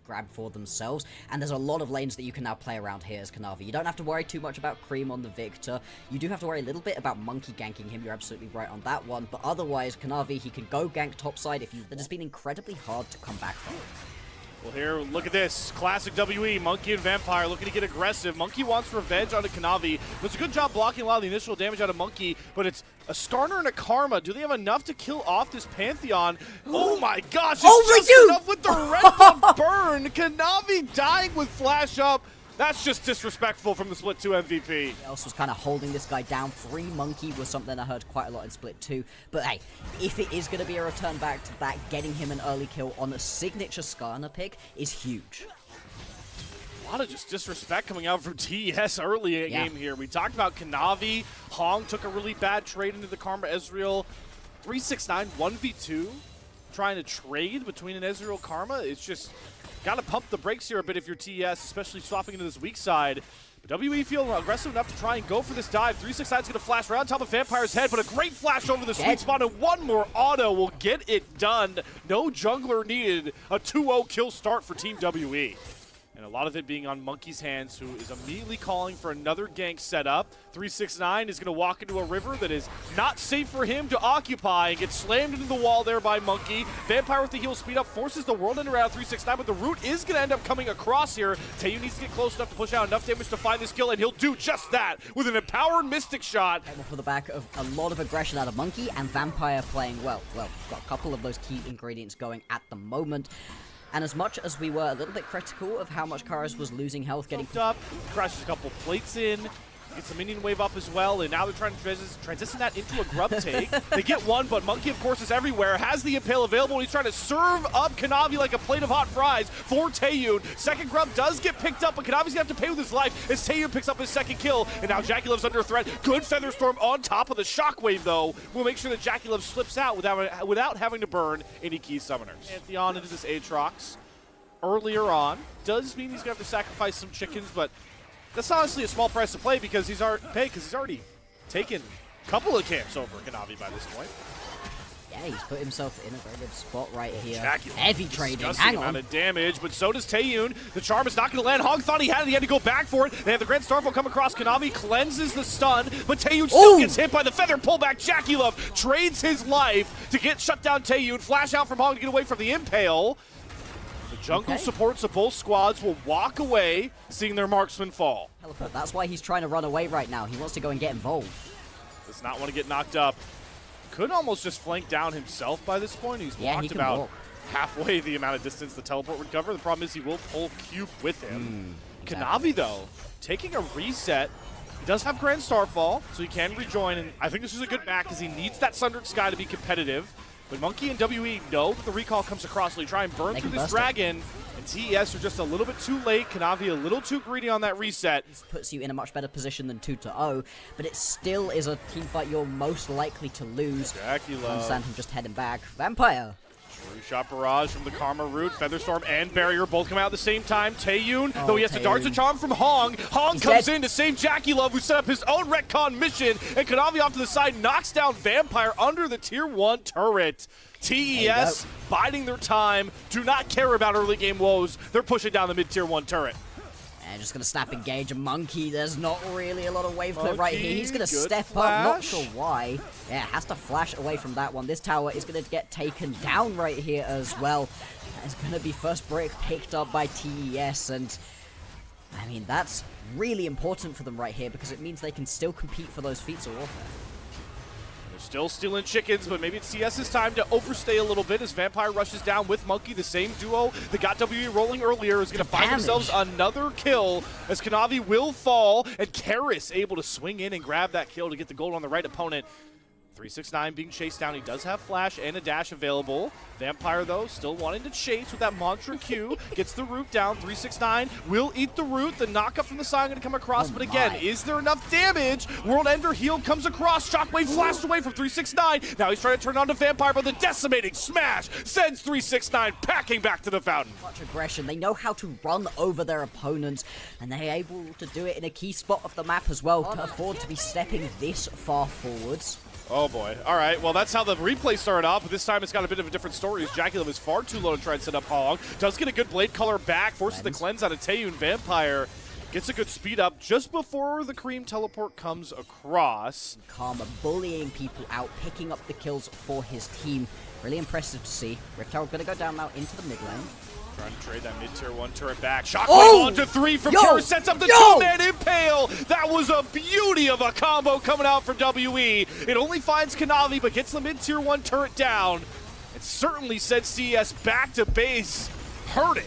grab for themselves, and there's a lot of lanes that you can now play around here as Kanavi. You don't have to worry too much about Cream on the Victor. You do have to worry a little bit about Monkey ganking him. You're absolutely right on that one, but otherwise, Kanavi, he can go gank topside if you. That has been incredibly hard to come back from. Well, here, look at this. Classic WE. Monkey and Vampire looking to get aggressive. Monkey wants revenge onto Kanavi. Does a good job blocking a lot of the initial damage out of Monkey, but it's a Skarner and a Karma. Do they have enough to kill off this Pantheon? Oh my gosh, it's just enough with the red buff burn. Kanavi dying with flash up. That's just disrespectful from the Split 2 MVP. Else was kind of holding this guy down. Free Monkey was something I heard quite a lot in Split 2. But hey, if it is going to be a return back to that, getting him an early kill on a signature Skarner pick is huge. A lot of just disrespect coming out from TES early in game here. We talked about Kanavi. Hong took a really bad trade into the Karma Ezreal. 369 1v2. Trying to trade between an Ezreal Karma. It's just got to pump the brakes here a bit if you're TES, especially swapping into this weak side. But WE feel aggressive enough to try and go for this dive. 369 is going to flash right on top of Vampire's head, but a great flash over the sweet spot, and one more auto will get it done. No jungler needed. A 2-0 kill start for Team WE. And a lot of it being on Monkey's hands, who is immediately calling for another gank setup. 369 is going to walk into a river that is not safe for him to occupy and gets slammed into the wall there by Monkey. Vampire with the heal speed up forces the world ender out of 369, but the root is going to end up coming across here. Taeyu needs to get close enough to push out enough damage to find this kill, and he'll do just that with an empowered Mystic shot. For the back of a lot of aggression out of Monkey, and Vampire playing well. Well, got a couple of those key ingredients going at the moment. And as much as we were a little bit critical of how much Kairos was losing health, getting up, crashes a couple plates in, gets the minion wave up as well, and now they're trying to transition that into a grub take. They get one, but Monkey, of course, is everywhere, has the Impale available, and he's trying to serve up Kanavi like a plate of hot fries for Taeyoon. Second grub does get picked up, but Kanavi's gonna have to pay with his life as Taeyoon picks up his second kill, and now JackeyLove's under threat. Good Featherstorm on top of the Shockwave, though. We'll make sure that JackeyLove slips out without having to burn any key summoners. Pantheon into this Aatrox earlier on does mean he's gonna have to sacrifice some chickens, but that's honestly a small price to play because he's already taken a couple of camps over Kanavi by this point. Yeah, he's put himself in a very good spot right here. JackeyLove, heavy trading, hang on. Amount of damage, but so does Taeyoon. The charm is not going to land. Hog thought he had it. He had to go back for it. They have the Grand Starfall come across. Kanavi cleanses the stun, but Taeyoon still gets hit by the feather pullback. JackeyLove trades his life to get shut down Taeyoon. Flash out from Hog to get away from the Impale. The jungle supports of both squads will walk away, seeing their marksman fall. That's why he's trying to run away right now. He wants to go and get involved. Does not want to get knocked up. Could almost just flank down himself by this point. He's walked about halfway the amount of distance the teleport would cover. The problem is he will pull Cube with him. Kanavi, though, taking a reset. He does have Grand Starfall, so he can rejoin, and I think this is a good back because he needs that Sundered Sky to be competitive. But Monkey and WE know that the recall comes across, so they try and burn through this dragon. And TES are just a little bit too late. Kanavi a little too greedy on that reset. This puts you in a much better position than 2-0, but it still is a team fight you're most likely to lose. JackeyLove. Understand him just heading back. Vampire. True shot barrage from the Karma root. Featherstorm and Barrier both come out at the same time. Taeyoon, though he has to dart a charm from Hong. Hong comes in to save JackeyLove, who set up his own retcon mission, and Kanavi off to the side knocks down Vampire under the tier 1 turret. TES biding their time, do not care about early game woes. They're pushing down the mid-tier 1 turret. And just going to snap engage a Monkey. There's not really a lot of wave clear right here. He's going to step up, not sure why. Yeah, has to flash away from that one. This tower is going to get taken down right here as well. It's going to be first break picked up by TES, and I mean, that's really important for them right here because it means they can still compete for those feats of warfare. They're still stealing chickens, but maybe it's CS's time to overstay a little bit as Vampire rushes down with Monkey. The same duo that got WE rolling earlier is going to find themselves another kill as Kanavi will fall, and Karis able to swing in and grab that kill to get the gold on the right opponent. 369 being chased down. He does have flash and a dash available. Vampire, though, still wanting to chase with that mantra Q. Gets the root down. 369 will eat the root. The knockup from the side going to come across. But again, is there enough damage? World Ender heal comes across. Shockwave flashed away from 369. Now he's trying to turn on to Vampire, but the decimating smash sends 369 packing back to the fountain. Much aggression. They know how to run over their opponents, and they're able to do it in a key spot of the map as well. Can't afford to be stepping this far forwards. Oh boy. All right, well that's how the replay started off, but this time it's got a bit of a different story as JackeyLove is far too low to try and set up Hong. Does get a good blade color back, forces the cleanse out of Taeyun. Vampire gets a good speed up just before the Cream teleport comes across. Karma bullying people out, picking up the kills for his team. Really impressive to see. Reptile gonna go down now into the mid lane. Trying to trade that mid-tier 1 turret back. Shockwave onto 3 from Kara, sets up the 2-man impale. That was a beauty of a combo coming out from WE. It only finds Kanavi, but gets the mid-tier 1 turret down. It certainly sends CS back to base, hurting.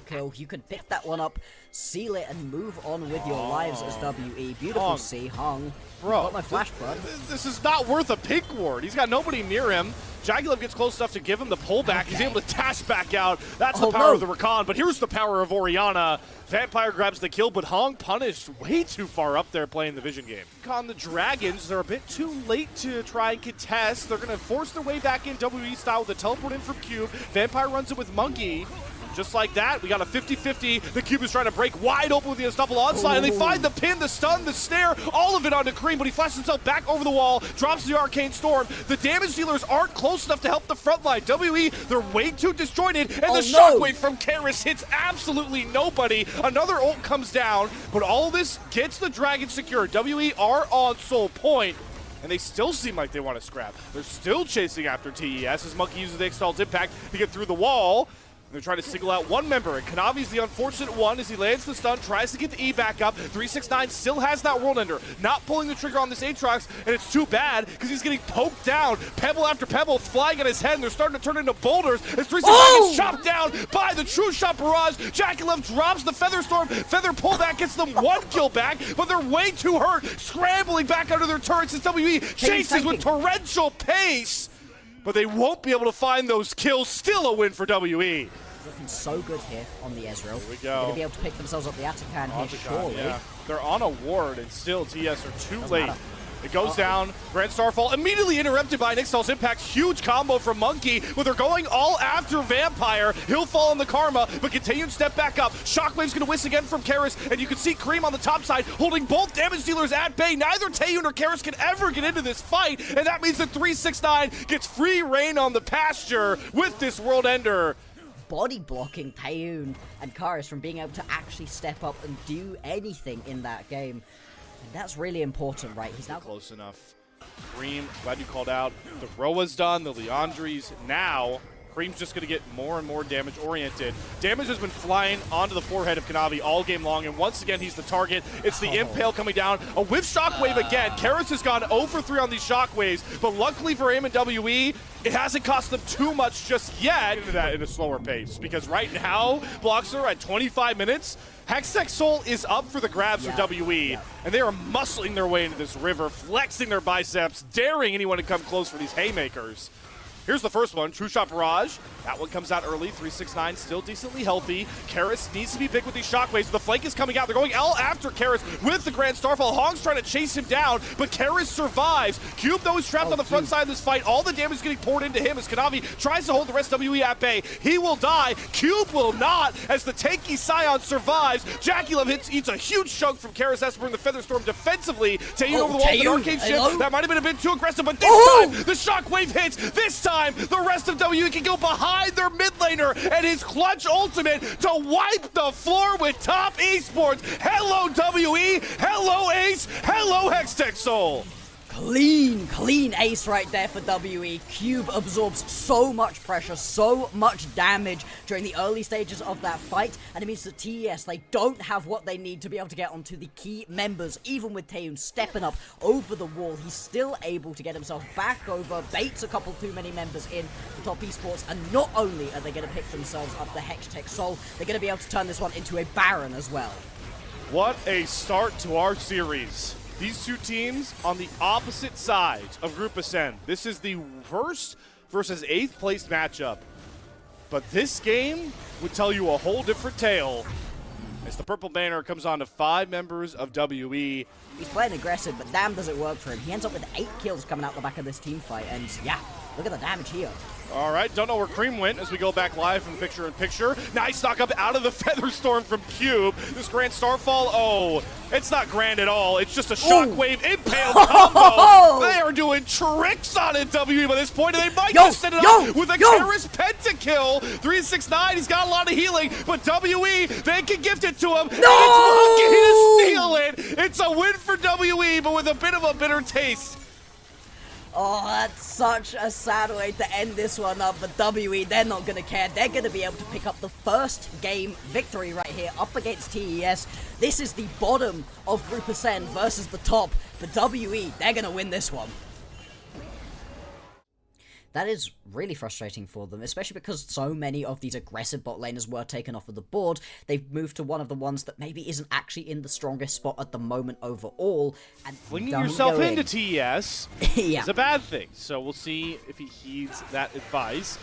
Kill. You could pick that one up, seal it, and move on with your lives as WE. Beautiful see, Hung. Bro, got my flash, bud. This is not worth a pick ward. He's got nobody near him. JackeyLove gets close enough to give him the pullback. He's able to dash back out. That's the power of the Rakan, but here's the power of Orianna. Vampire grabs the kill, but Hong punished way too far up there playing the vision game. On the Dragons, they're a bit too late to try and contest. They're going to force their way back in WE style with the teleport in from Cube. Vampire runs it with Monkey. Just like that, we got a 50-50. The Cube is trying to break wide open with the unstoppable onslaught, and they find the pin, the stun, the snare, all of it onto Cream, but he flashes himself back over the wall, drops the Arcane Storm. The damage dealers aren't close enough to help the front line. WE, they're way too disjointed, and the shockwave from Karis hits absolutely nobody. Another ult comes down, but all this gets the Dragon secured. WE are on soul point, and they still seem like they want to scrap. They're still chasing after TES as Monkey uses the Exalted Impact to get through the wall. They're trying to single out one member, and Kanavi's the unfortunate one as he lands the stun, tries to get the E back up. 369 still has that World Ender, not pulling the trigger on this Aatrox, and it's too bad because he's getting poked down. Pebble after pebble flying at his head, and they're starting to turn into boulders as 369 gets chopped down by the True Shot Barrage. JackeyLove drops the Feather Storm. Feather pullback gets them 1 kill back, but they're way too hurt, scrambling back under their turrets as WE chases with torrential pace. But they won't be able to find those kills. Still a win for WE. Looking so good here on the Ezreal. Here we go. They're going to be able to pick themselves up the Atakan here, surely. Yeah. They're on a ward, and still TS are too late. It goes down. Grand Starfall immediately interrupted by an Ixtal's Impact. Huge combo from Monkey, but they're going all after Vampire. He'll fall in the Karma, but continue to step back up. Shockwave's going to whisk again from Karis, and you can see Cream on the top side holding both damage dealers at bay. Neither Taeyun or Karis can ever get into this fight, and that means that 369 gets free reign on the pasture with this World Ender. Body blocking Taeyun and Karis from being able to actually step up and do anything in that game. And that's really important, right? He's now close enough. Cream, glad you called out. The Roa's done, the Leandri's now. Cream's just going to get more and more damage oriented. Damage has been flying onto the forehead of Kanavi all game long, and once again he's the target. It's the Impale coming down. A whiff shockwave again. Karis has gone 0 for 3 on these shockwaves, but luckily for him and WE, it hasn't cost them too much just yet. Into that in a slower pace, because right now blocks are at 25 minutes. Hextech Soul is up for the grabs for WE, and they are muscling their way into this river, flexing their biceps, daring anyone to come close for these haymakers. Here's the first one, True Shot Barrage. That one comes out early, 369 still decently healthy. Karis needs to be big with these shockwaves. The flank is coming out. They're going all after Karis with the Grand Starfall. Hong's trying to chase him down, but Karis survives. Cube, though, is trapped on the front side of this fight. All the damage is getting poured into him as Kanavi tries to hold the rest of WE at bay. He will die. Cube will not as the tanky Scion survives. JackeyLove eats a huge chunk from Karis Esper in the Feather Storm defensively. Taeyun over the wall with an Arcane Shift. That might have been a bit too aggressive, but this time the shockwave hits. This time the rest of WE can go behind their mid laner and his clutch ultimate to wipe the floor with top esports. Hello WE, hello Ace, hello Hextech Soul. Clean ace right there for WE. Cube absorbs so much pressure, so much damage during the early stages of that fight, and it means that TES, they don't have what they need to be able to get onto the key members. Even with Taeyun stepping up over the wall, he's still able to get himself back over, baits a couple too many members in the top esports, and not only are they going to pick themselves up the Hextech Soul, they're going to be able to turn this one into a Baron as well. What a start to our series. These two teams on the opposite sides of Group Ascend. This is the first versus 8th place matchup. But this game would tell you a whole different tale as the purple banner comes on to 5 members of WE. He's playing aggressive, but damn does it work for him. He ends up with 8 kills coming out the back of this team fight, and yeah, look at the damage here. All right, don't know where Cream went as we go back live from picture-in-picture. Nice knock up out of the Feather Storm from Cube. This Grand Starfall, it's not grand at all. It's just a shockwave impale LPL combo. They are doing tricks on it, WE, by this point, and they might just set it up with a Karis pentakill. 369, he's got a lot of healing, but WE, they can gift it to him. And it's Monkey to steal it. It's a win for WE, but with a bit of a bitter taste. Oh, that's such a sad way to end this one up, but WE, they're not going to care. They're going to be able to pick up the first game victory right here up against TES. This is the bottom of Group Ascend versus the top, but WE, they're going to win this one. That is really frustrating for them, especially because so many of these aggressive bot laners were taken off of the board. They've moved to one of the ones that maybe isn't actually in the strongest spot at the moment overall. And flinging yourself into TES is a bad thing, so we'll see if he heeds that advice.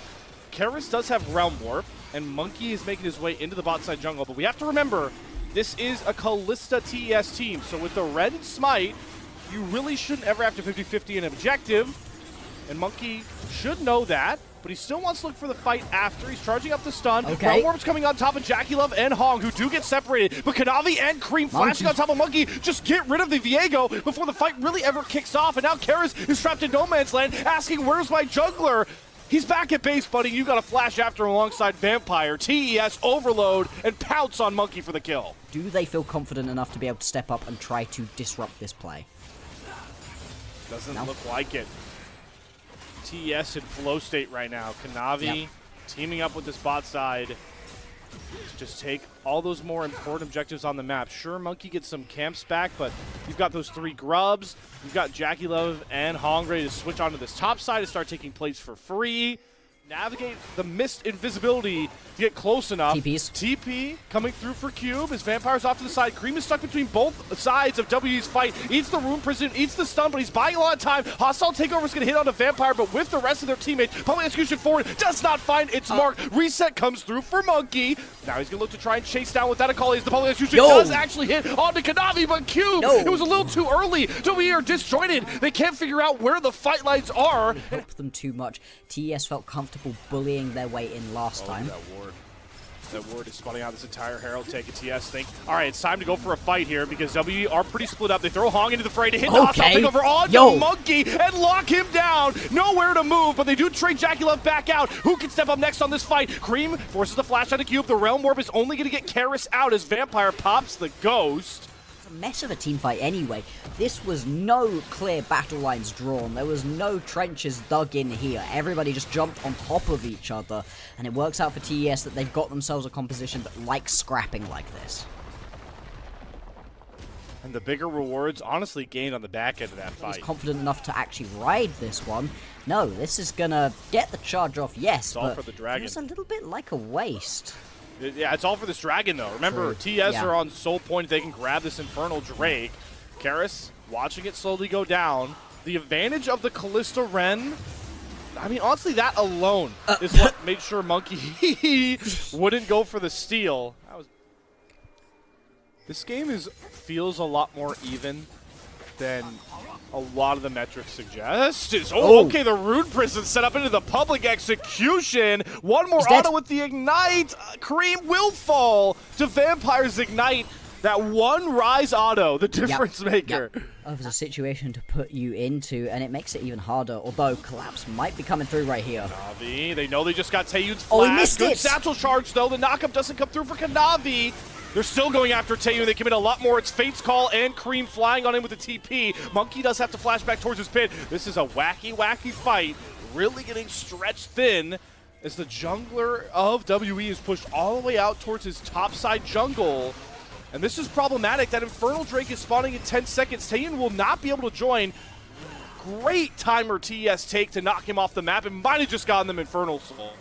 Karis does have Realm Warp, and Monkey is making his way into the bot side jungle, but we have to remember, this is a Kalista TES team, so with the Red Smite, you really shouldn't ever have to 50-50 an objective. And Monkey should know that, but he still wants to look for the fight after. He's charging up the stun. Realm Warp's coming on top of JackeyLove and Hong, who do get separated. But Kanavi and Cream flashing on top of Monkey. Just get rid of the Viego before the fight really ever kicks off. And now Karis is trapped in no man's land, asking, where's my jungler? He's back at base, buddy. You got a flash after him alongside Vampire. TES overload and pounce on Monkey for the kill. Do they feel confident enough to be able to step up and try to disrupt this play? Doesn't look like it. TES in flow state right now. Kanavi teaming up with this bot side to just take all those more important objectives on the map. Sure, Monkey gets some camps back, but you've got those 3 grubs. You've got JackeyLove and Hong ready to switch onto this top side and start taking plates for free. Navigate the missed invisibility to get close enough. TP coming through for Cube as Vampire's off to the side. Cream is stuck between both sides of WE's fight. Eats the Rune Prison, eats the stun, but he's buying a lot of time. Hostile Takeover is going to hit on the Vampire, but with the rest of their teammates, Public Execution forward does not find its mark. Reset comes through for Monkey. Now he's going to look to try and chase down with that Akali as the Public Execution does actually hit onto Kanavi, but Cube, it was a little too early. WE are disjointed. They can't figure out where the fight lines are. It helped them too much. TES felt comfortable bullying their way in last time. That ward is spawning out this entire Herald take a TS thing. All right, it's time to go for a fight here because WE are pretty split up. They throw Hong into the fray to hit the hostile takeover onto Monkey and lock him down. Nowhere to move, but they do trade JackeyLove back out. Who can step up next on this fight? Cream forces the flash out of Cube. The Realm Warp is only going to get Karis out as Vampire pops the Ghost. Mess of a team fight anyway. This was no clear battle lines drawn. There was no trenches dug in here. Everybody just jumped on top of each other, and it works out for TES that they've got themselves a composition that likes scrapping like this. And the bigger rewards honestly gained on the back end of that fight. He's confident enough to actually ride this one. No, this is gonna get the charge off, yes, but all for the dragon. It's a little bit like a waste. Yeah, it's all for this dragon, though. Remember, TES are on soul point. They can grab this Infernal Drake. Karis watching it slowly go down. The advantage of the Kalista Ren, I mean, honestly, that alone is what made sure Monkey wouldn't go for the steal. This game feels a lot more even than a lot of the metrics suggest. Okay, the Rune Prison set up into the Public Execution. One more auto with the Ignite. Cream will fall to Vampire's Ignite. That one Rise auto, the difference maker. Oh, there's a situation to put you into, and it makes it even harder, although Collapse might be coming through right here. Kanavi, they know they just got Taeyun's flash. He missed Good satchel charge, though. The knockup doesn't come through for Kanavi. They're still going after Taeyun. They commit a lot more. It's Fate's Call and Cream flying on him with the TP. Monkey does have to flash back towards his pit. This is a wacky, wacky fight. Really getting stretched thin as the jungler of WE is pushed all the way out towards his topside jungle. And this is problematic. That Infernal Drake is spawning in 10 seconds. Taeyun will not be able to join. Great timer TES take to knock him off the map. It might have just gotten them Infernal Soul.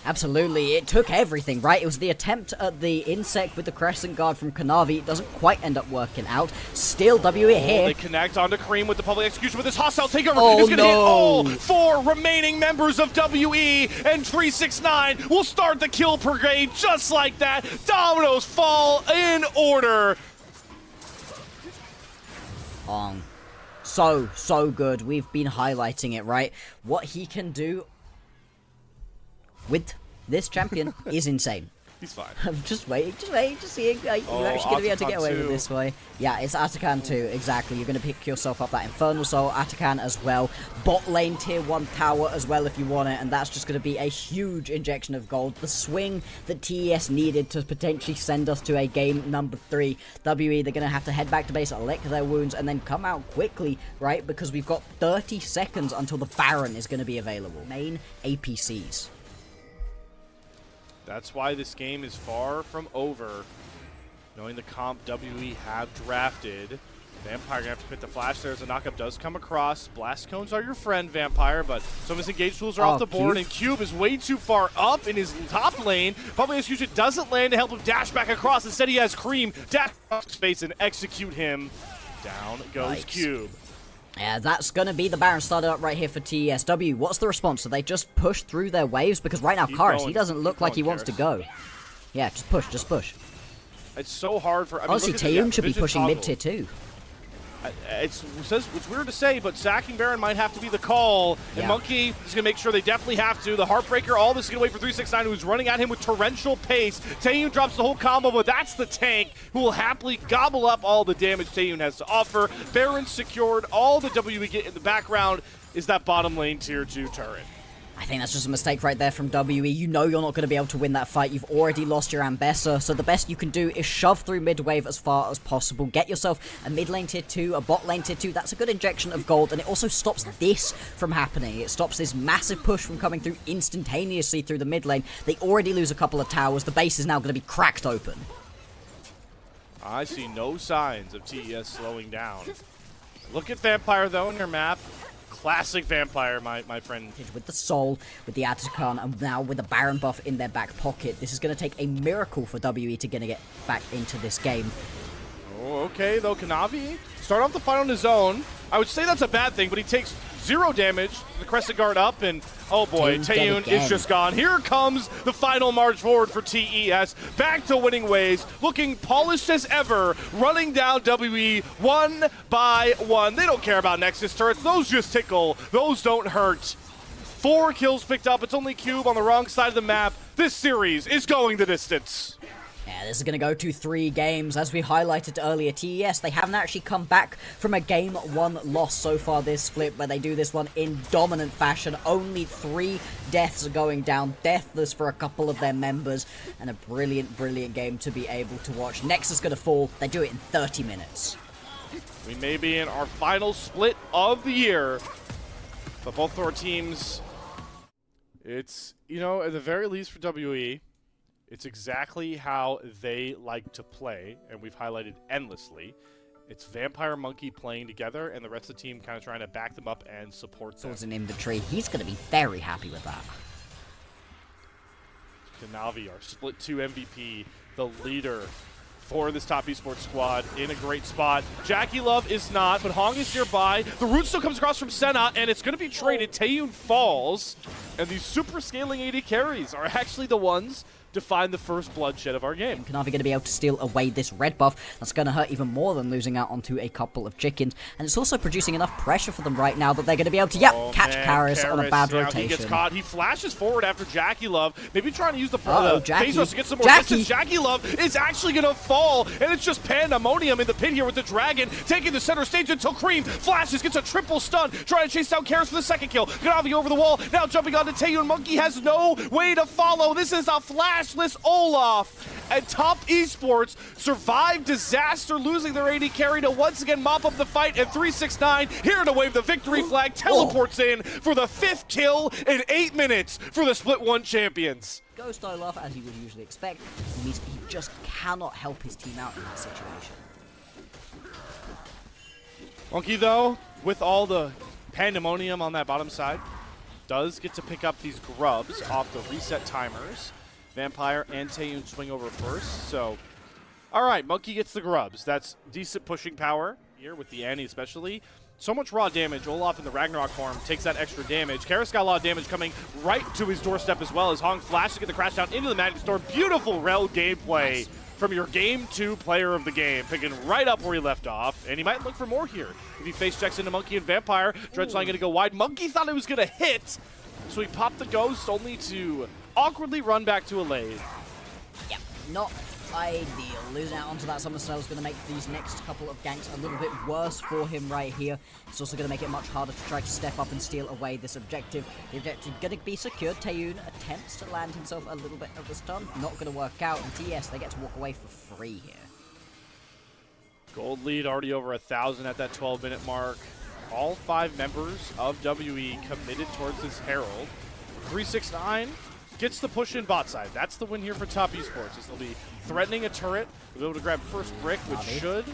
Absolutely, it took everything, right? It was the attempt at the insect with the Crescent Guard from Kanavi. It doesn't quite end up working out. Still WE here. They connect onto Cream with the Public Execution with this hostile takeover. It's going to hit all 4 remaining members of WE, and 369 will start the kill brigade just like that. Dominoes fall in order. So good. We've been highlighting it, right? What he can do with this champion is insane. He's fine. I'm just waiting, just seeing. You're actually going to be able to get away with this way. Yeah, it's Atakan too, exactly. You're going to pick yourself up that Infernal Soul, Atakan as well. Bot lane tier 1 tower as well if you want it, and that's just going to be a huge injection of gold. The swing that TES needed to potentially send us to a game number 3. WE, they're going to have to head back to base, lick their wounds, and then come out quickly, right? Because we've got 30 seconds until the Baron is going to be available. Main APCs. That's why this game is far from over. Knowing the comp WE have drafted. Vampire gonna have to put the flash there as the knockup does come across. Blast cones are your friend, Vampire, but some of his engage tools are off the board, and Cube is way too far up in his top lane. Probably execution doesn't land to help him dash back across. Instead, he has Cream dash across space and execute him. Down goes Cube. Yeah, that's going to be the Baron started up right here for TESW. What's the response? Do they just push through their waves? Because right now, Karis, he doesn't look like he wants to go. Yeah, just push, just push. It's so hard for... Honestly, Taeyun should be pushing mid-tier too. It's weird to say, but sacking Baron might have to be the call. And Monkey is going to make sure they definitely have to. The Heartbreaker, all this is going to wait for 369, who's running at him with torrential pace. Taeyun drops the whole combo, but that's the tank who will happily gobble up all the damage Taeyun has to offer. Baron secured. All the W we get in the background is that bottom lane tier 2 turret. I think that's just a mistake right there from WE. You know you're not going to be able to win that fight. You've already lost your Ambessa, so the best you can do is shove through mid-wave as far as possible. Get yourself a mid lane tier 2, a bot lane tier 2. That's a good injection of gold, and it also stops this from happening. It stops this massive push from coming through instantaneously through the mid lane. They already lose a couple of towers. The base is now going to be cracked open. I see no signs of TES slowing down. Look at Vampire, though, in your map. Classic Vampire, my friend. With the Soul, with the Atakan, and now with the Baron buff in their back pocket. This is going to take a miracle for WE to get back into this game. Oh, okay, though, Kanavi start off the fight on his own. I would say that's a bad thing, but he takes 0 damage. The Crescent Guard up, and oh boy, Taeyun is just gone. Here comes the final march forward for TES. Back to winning ways, looking polished as ever, running down WE 1 by 1. They don't care about Nexus turrets. Those just tickle. Those don't hurt. 4 kills picked up. It's only Cube on the wrong side of the map. This series is going the distance. Yeah, this is going to go to 3 games. As we highlighted earlier, TES, they haven't actually come back from a game 1 loss so far this split, where they do this one in dominant fashion. Only 3 deaths are going down, deathless for a couple of their members, and a brilliant, brilliant game to be able to watch. Nexus going to fall. They do it in 30 minutes. We may be in our final split of the year, but both of our teams, it's, you know, at the very least for WE, it's exactly how they like to play, and we've highlighted endlessly. It's Vampire Monkey playing together, and the rest of the team kind of trying to back them up and support them. Swords in inventory. He's going to be very happy with that. Kanavi, our Split 2 MVP, the leader for this top esports squad, in a great spot. JackeyLove is not, but Hong is nearby. The root still comes across from Senna, and it's going to be traded. Taeyun falls, and these super scaling AD carries are actually the ones to find the first bloodshed of our game. Kanavi going to be able to steal away this red buff. That's going to hurt even more than losing out onto a couple of chickens. And it's also producing enough pressure for them right now that they're going to be able to, catch Karis on a bad rotation. He gets caught. He flashes forward after JackeyLove. Maybe trying to use the phase rush to get some more distance. JackeyLove is actually going to fall, and it's just pandemonium in the pit here with the Dragon taking the center stage until Cream flashes, gets a triple stun, trying to chase down Karis for the second kill. Kanavi over the wall, now jumping onto Taeyun. Monkey has no way to follow. This is a flashless Olaf. And top esports survived disaster, losing their AD carry to once again mop up the fight, and 369 here to wave the victory flag, teleports in for the 5th kill in 8 minutes for the Split 1 champions. Ghost Olaf, as you would usually expect, he just cannot help his team out in that situation. Monkey, though, with all the pandemonium on that bottom side, does get to pick up these grubs off the reset timers. Vampire and Taeyun swing over first, so all right, Monkey gets the grubs. That's decent pushing power here with the Annie especially. So much raw damage. Olaf in the Ragnarok form takes that extra damage. Karis got a lot of damage coming right to his doorstep as well as Hong flashes to get the crash down into the Magic Storm. Beautiful rel gameplay from your Game 2 player of the game, picking right up where he left off, and he might look for more here. If he face checks into Monkey and Vampire, Dredgeline going to go wide. Monkey thought it was going to hit, so he popped the Ghost only to awkwardly run back to a lane. Yep, not ideal. Losing out onto that Summer Snail is going to make these next couple of ganks a little bit worse for him right here. It's also going to make it much harder to try to step up and steal away this objective. The objective going to be secured. Taeyun attempts to land himself a little bit of the stun. Not going to work out. And TS, they get to walk away for free here. Gold lead already over 1,000 at that 12-minute mark. All 5 members of WE committed towards this Herald. 369 gets the push in bot side. That's the win here for Top Esports. As they'll be threatening a turret. They'll be able to grab first brick, which should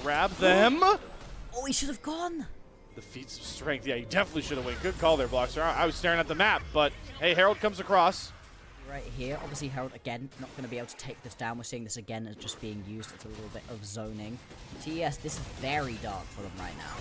grab them. Oh, he should have gone. The feats of strength. Yeah, he definitely should have went. Good call there, Bloxer. I was staring at the map, but hey, Herald comes across. Right here, obviously Herald again not going to be able to take this down. We're seeing this again as just being used. It's a little bit of zoning. TS, this is very dark for them right now.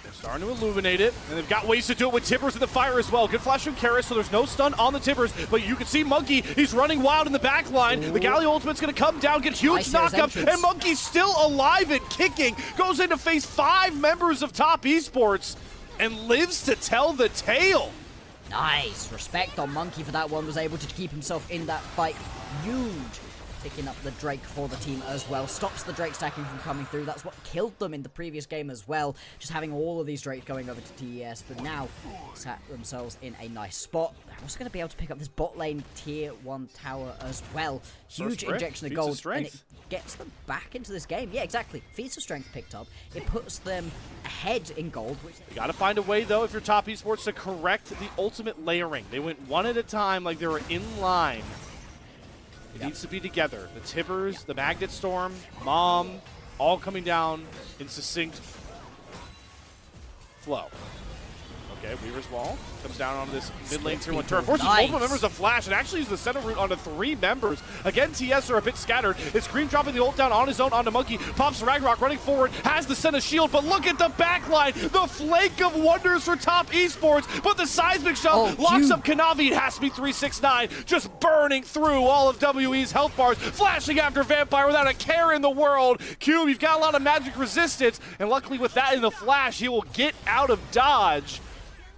They're starting to illuminate it, and they've got ways to do it with Tibbers in the fire as well. Good flash from Karis, so there's no stun on the Tibbers, but you can see Monkey, he's running wild in the back line. Ooh. The Galio ultimate's going to come down, get huge knockup, and Monkey's still alive and kicking. Goes in to face 5 members of Top Esports, and lives to tell the tale. Nice. Respect on Monkey for that one. Was able to keep himself in that fight. Huge. Picking up the Drake for the team as well. Stops the Drake stacking from coming through. That's what killed them in the previous game as well. Just having all of these Drakes going over to TES. But now, sat themselves in a nice spot. They're also going to be able to pick up this bot lane tier 1 tower as well. Huge injection of gold. And it gets them back into this game. Yeah, exactly. Feats of strength picked up. It puts them ahead in gold. You got to find a way, though, if you're Top Esports, to correct the ultimate layering. They went one at a time like they were in line. It needs to be together. The Tibbers, the Magnet Storm, Mom, all coming down in succinct flow. Okay, Weaver's Wall comes down onto this mid lane tier 1 turret. Forces multiple members of Flash and actually uses the center route onto 3 members. Again, TS are a bit scattered. It's Scream dropping the ult down on his own onto Monkey. Pops Ragnarok running forward, has the Senna shield, but look at the backline. The flank of wonders for Top Esports, but the seismic shell locks up Kanavi. It has to be 369, just burning through all of WE's health bars, flashing after Vampire without a care in the world. Cube, you've got a lot of magic resistance, and luckily with that in the flash, he will get out of dodge.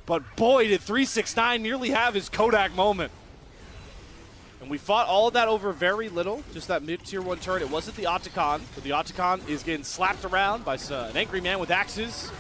But boy, did 369 nearly have his Kodak moment. And we fought all of that over very little, just that mid-tier 1 turret. It wasn't the Otacon, but the Otacon is getting slapped around by an angry man with axes.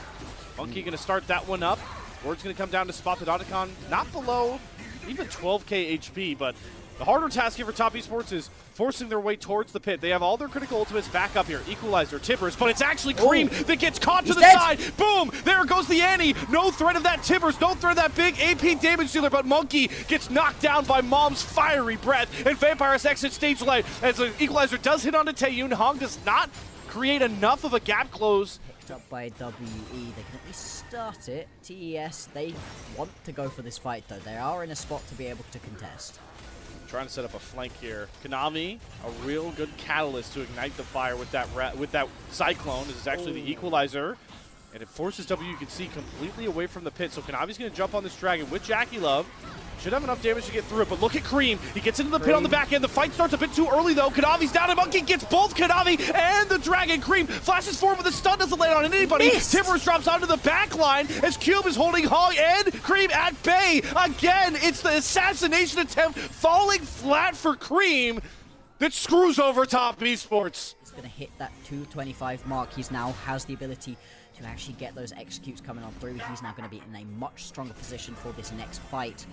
Monkey going to start that one up. Word's going to come down to spot the Otacon, not below even 12k HP, but the harder task here for Top Esports is forcing their way towards the pit. They have all their critical ultimates back up here. Equalizer, Tibbers, but it's actually Cream that gets caught to the side. Boom! There goes the Annie. No threat of that Tibbers, no threat of that big AP damage dealer, but Monkey gets knocked down by Mom's fiery breath, and Vampires exit stage light as the Equalizer does hit onto Taeyun. Hong does not create enough of a gap close. Picked up by WE. They can at least start it. TES, they want to go for this fight, though. They are in a spot to be able to contest. Trying to set up a flank here. Konami, a real good catalyst to ignite the fire with that Cyclone. This is actually the Equalizer. And it forces W, you can see, completely away from the pit. So Konami's going to jump on this dragon with JackeyLove. Should have enough damage to get through it, but look at Cream. He gets into the pit on the back end. The fight starts a bit too early, though. Konami's down, and Monkey gets both Konami and the dragon. Cream flashes forward, but the stun doesn't land on anybody. Tibbers drops onto the back line as Cube is holding Hong and Cream at bay. Again, it's the assassination attempt falling flat for Cream that screws over Top Esports. He's going to hit that 225 mark. He's now has the ability to actually get those executes coming on through. He's now going to be in a much stronger position for this next fight.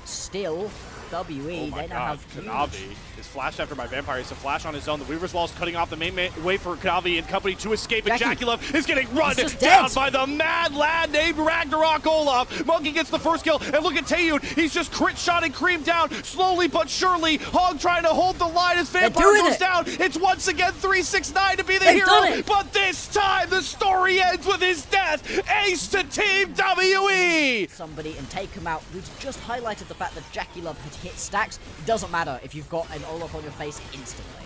Still, WE, they now have Kanavi is flashed after by Vampire. He's a flash on his own. The Weaver's Wall is cutting off the main way for Kanavi and company to escape. And JackeyLove is getting run down by the mad lad named Ragnarok Olaf. Monkey gets the first kill. And look at Taeyun. He's just crit shotting Cream down slowly but surely. Hog trying to hold the line as Vampire goes down. It's once again 369 to be the hero. But this time the story ends with his death. Ace to Team WE. Somebody and take him out. We've just highlighted the fact that JackeyLove had hit stacks. It doesn't matter if you've got an Olaf on your face instantly.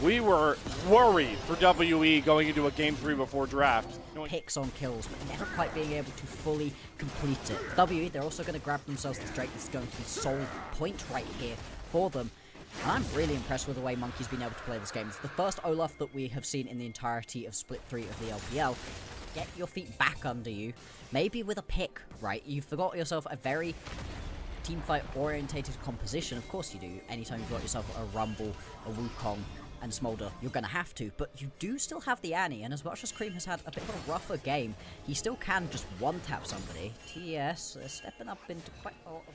We were worried for WE going into a game 3 before draft. Picks on kills, but never quite being able to fully complete it. WE, they're also going to grab themselves the Drake. This is going to be sole point right here for them. And I'm really impressed with the way Monkey's been able to play this game. It's the first Olaf that we have seen in the entirety of Split 3 of the LPL. Get your feet back under you. Maybe with a pick, right? You've got yourself a very teamfight orientated composition. Of course you do. Anytime you've got yourself a Rumble, a Wukong, and Smolder, you're going to have to, but you do still have the Annie, and as much as Cream has had a bit of a rougher game, he still can just one-tap somebody. TES stepping up into quite a lot of...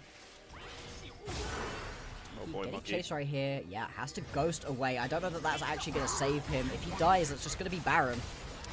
Oh boy, getting Monkey. chased right here. Yeah, has to ghost away. I don't know that that's actually going to save him. If he dies, it's just going to be Baron.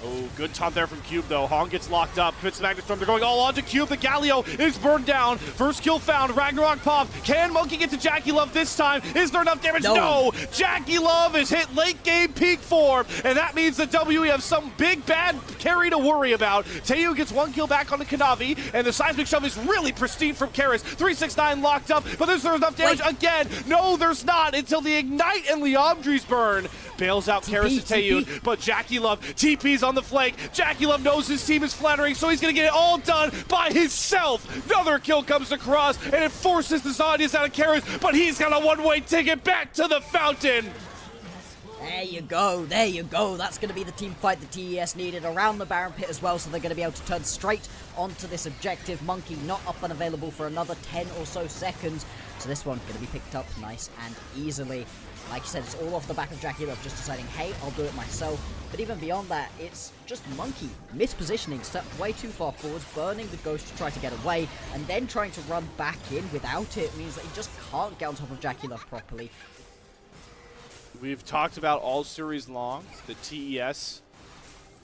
Oh, good taunt there from Cube, though. Hong gets locked up. Fits Magnet Storm. They're going all on to Cube. The Galio is burned down. First kill found. Ragnarok pop. Can Monkey get to JackeyLove this time? Is there enough damage? No. JackeyLove is hit late game peak form, and that means the WE have some big bad carry to worry about. Taeyu gets 1 kill back on the Kanavi, and the seismic shove is really pristine from Karis. 369 locked up, but is there enough damage again? No, there's not until the Ignite and Liandry's burn. Bails out Karis to Taeyu, but JackeyLove TP's on the flank. JackeyLove knows his team is flattering, so he's going to get it all done by himself. Another kill comes across, and it forces the Zodius out of Karis, but he's got a one-way ticket back to the fountain. There you go, there you go. That's going to be the team fight the TES needed around the Baron Pit as well, so they're going to be able to turn straight onto this objective. Monkey not up and available for another 10 or so seconds, so this one going to be picked up nice and easily. Like you said, it's all off the back of JackeyLove just deciding, hey, I'll do it myself. But even beyond that, it's just Monkey mispositioning, stepped way too far forwards, burning the Ghost to try to get away, and then trying to run back in without it means that he just can't get on top of JackeyLove properly. We've talked about all series long, the TES.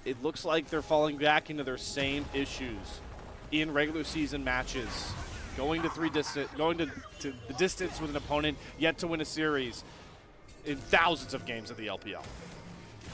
It looks like they're falling back into their same issues in regular season matches. Going to the distance with an opponent yet to win a series in thousands of games of the LPL.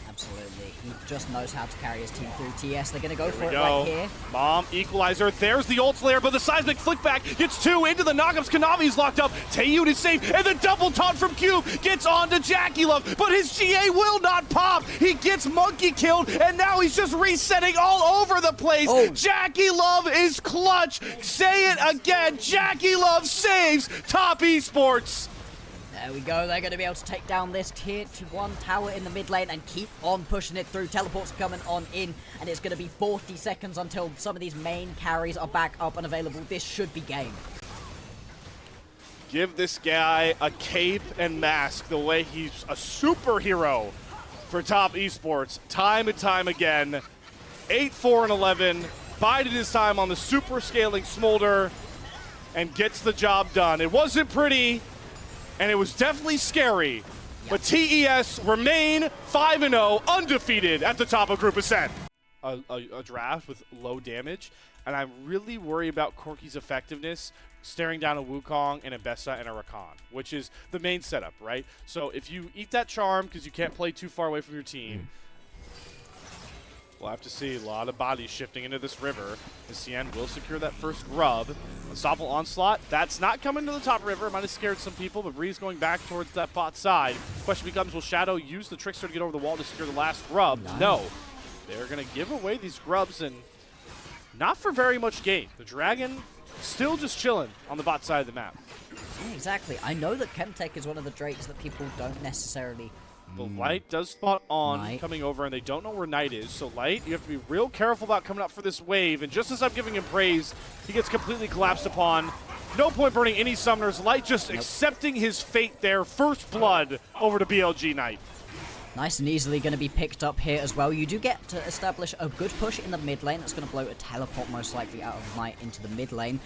Absolutely. He just knows how to carry his team through TS. They're going to go for it right here. Bomb, equalizer. There's the ult layer, but the seismic flick back gets 2 into the knockups. Kanavi's locked up. Taeyu is safe, and the double taunt from Cube gets on to JackeyLove, but his GA will not pop. He gets Monkey killed, and now he's just resetting all over the place. Oh. JackeyLove is clutch. Say it again. JackeyLove saves Top Esports. There we go, they're going to be able to take down this tier 1 tower in the mid lane and keep on pushing it through. Teleport's coming on in, and it's going to be 40 seconds until some of these main carries are back up and available. This should be game. Give this guy a cape and mask the way he's a superhero for Top Esports. Time and time again. 8-4-11. Bided his time on the super scaling Smolder and gets the job done. It wasn't pretty, and it was definitely scary, but TES remain 5-0, undefeated at the top of Group Ascent. A draft with low damage, and I'm really worried about Corki's effectiveness staring down a Wukong and a Bessa and a Rakan, which is the main setup, right? So if you eat that charm because you can't play too far away from your team, we'll have to see a lot of bodies shifting into this river. The CN will secure that first grub. Unstoppable Onslaught, that's not coming to the top river. Might have scared some people, but Breeze going back towards that bot side. Question becomes, will Shadow use the Trickster to get over the wall to secure the last grub? No. They're going to give away these grubs, and not for very much gain. The Dragon still just chilling on the bot side of the map. Exactly. I know that Chemtech is one of the Drakes that people don't necessarily... The Light does spot on coming over, and they don't know where Knight is. So Light, you have to be real careful about coming up for this wave. And just as I'm giving him praise, he gets completely collapsed upon. No point burning any summoners. Light just accepting his fate there. First blood over to BLG Knight. Nice and easily going to be picked up here as well. You do get to establish a good push in the mid lane. That's going to blow a teleport most likely out of Knight into the mid lane.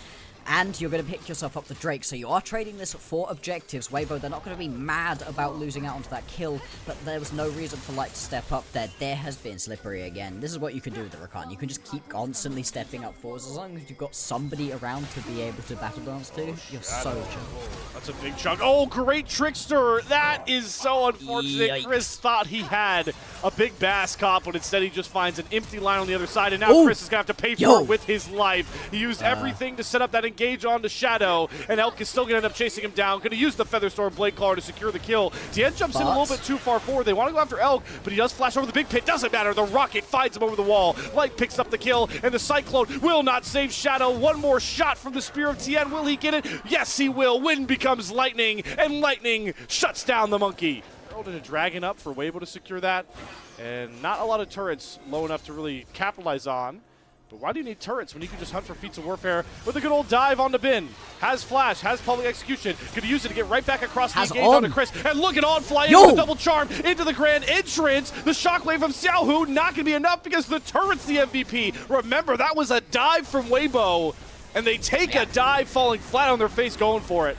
And you're going to pick yourself up the Drake, so you are trading this for objectives. Weibo, they're not going to be mad about losing out onto that kill, but there was no reason for Light to step up there. There has been Slippery again. This is what you can do with the Rakan. You can just keep constantly stepping up forwards. As long as you've got somebody around to be able to battle dance to, you're so chill. That's a big chunk. Oh, great Trickster. That is so unfortunate. Yikes. Chris thought he had a big Bass cop, but instead he just finds an empty line on the other side, and now Chris is going to have to pay for it with his life. He used everything to set up that engage onto Shadow, and Elk is still going to end up chasing him down. Going to use the Featherstorm Blade Claw to secure the kill. Tien jumps in a little bit too far forward. They want to go after Elk, but he does flash over the big pit. Doesn't matter. The Rocket finds him over the wall. Light picks up the kill, and the Cyclone will not save Shadow. One more shot from the Spear of Tien. Will he get it? Yes, he will. Wind becomes Lightning, and Lightning shuts down the Monkey. Thrown a Dragon up for Weibo to secure that, and not a lot of turrets low enough to really capitalize on. But why do you need turrets when you can just hunt for feats of warfare with a good old dive on the bin? Has flash, has public execution. Gonna use it to get right back across the engage onto Chris. And look at On fly in with a double charm into the grand entrance. The shockwave from Xiaohu not gonna be enough because the turret's the MVP. Remember, that was a dive from Weibo. And they take a dive falling flat on their face going for it.